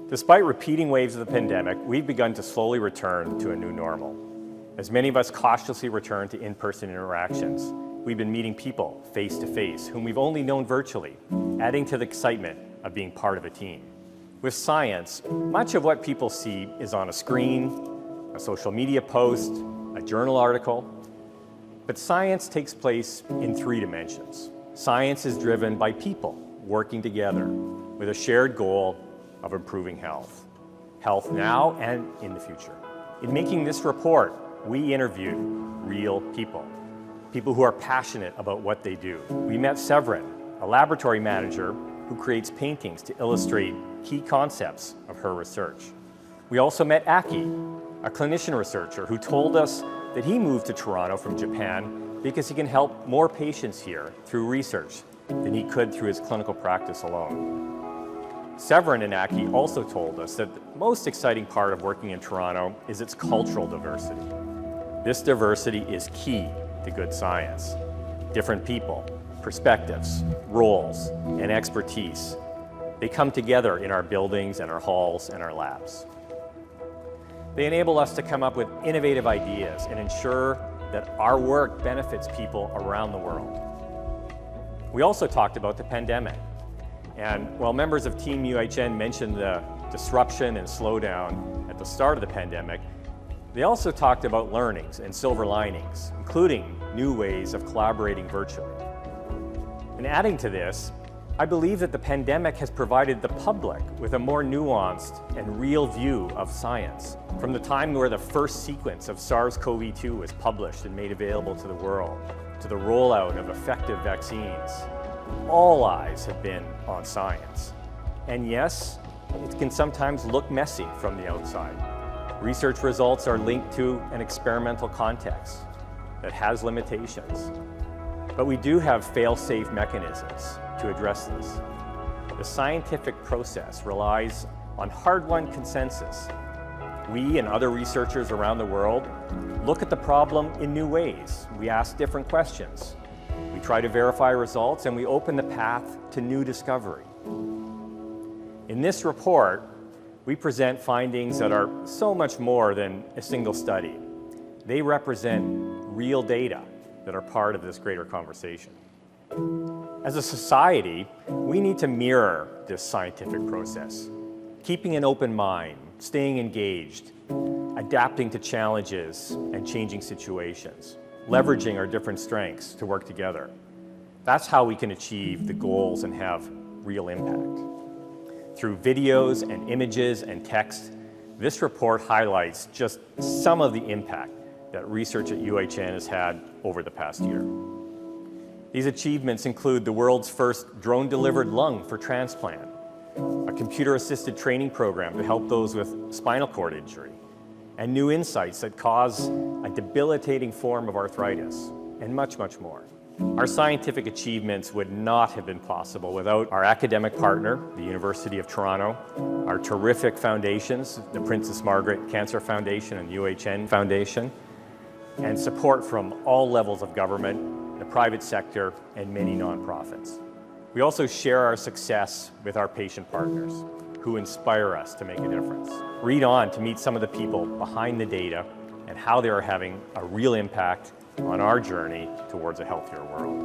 Despite repeating waves of the pandemic, we've begun to slowly return to a new normal. As many of us cautiously return to in-person interactions, we've been meeting people face to face whom we've only known virtually, adding to the excitement of being part of a team. With science, much of what people see is on a screen, a social media post, a journal article. But science takes place in 3 dimensions. Science is driven by people working together with a shared goal of improving health. Health now and in the future. In making this report, we interviewed real people. People who are passionate about what they do. We met Severin, a laboratory manager who creates paintings to illustrate key concepts of her research. We also met Aki, a clinician researcher who told us that he moved to Toronto from Japan because he can help more patients here through research than he could through his clinical practice alone. Severin and Aki also told us that the most exciting part of working in Toronto is its cultural diversity. This diversity is key to good science. Different people, perspectives, roles, and expertise. They come together in our buildings and our halls and our labs. They enable us to come up with innovative ideas and ensure that our work benefits people around the world. We also talked about the pandemic. And while members of Team UHN mentioned the disruption and slowdown at the start of the pandemic, they also talked about learnings and silver linings, including new ways of collaborating virtually. And adding to this, I believe that the pandemic has provided the public with a more nuanced and real view of science. From the time where the first sequence of SARS-CoV-2 was published and made available to the world, to the rollout of effective vaccines, all eyes have been on science. And yes, it can sometimes look messy from the outside. Research results are linked to an experimental context that has limitations. But we do have fail-safe mechanisms to address this. The scientific process relies on hard-won consensus. We and other researchers around the world look at the problem in new ways. We ask different questions. We try to verify results, and we open the path to new discovery. In this report, we present findings that are so much more than a single study. They represent real data that are part of this greater conversation. As a society, we need to mirror this scientific process, keeping an open mind, staying engaged, adapting to challenges and changing situations, leveraging our different strengths to work together. That's how we can achieve the goals and have real impact. Through videos and images and text, this report highlights just some of the impact that research at UHN has had over the past year. These achievements include the world's first drone-delivered lung for transplant, a computer-assisted training program to help those with spinal cord injury, and new insights that cause a debilitating form of arthritis, and much, much more. Our scientific achievements would not have been possible without our academic partner, the University of Toronto, our terrific foundations, the Princess Margaret Cancer Foundation and UHN Foundation, and support from all levels of government, the private sector, and many nonprofits. We also share our success with our patient partners, who inspire us to make a difference. Read on to meet some of the people behind the data and how they are having a real impact on our journey towards a healthier world.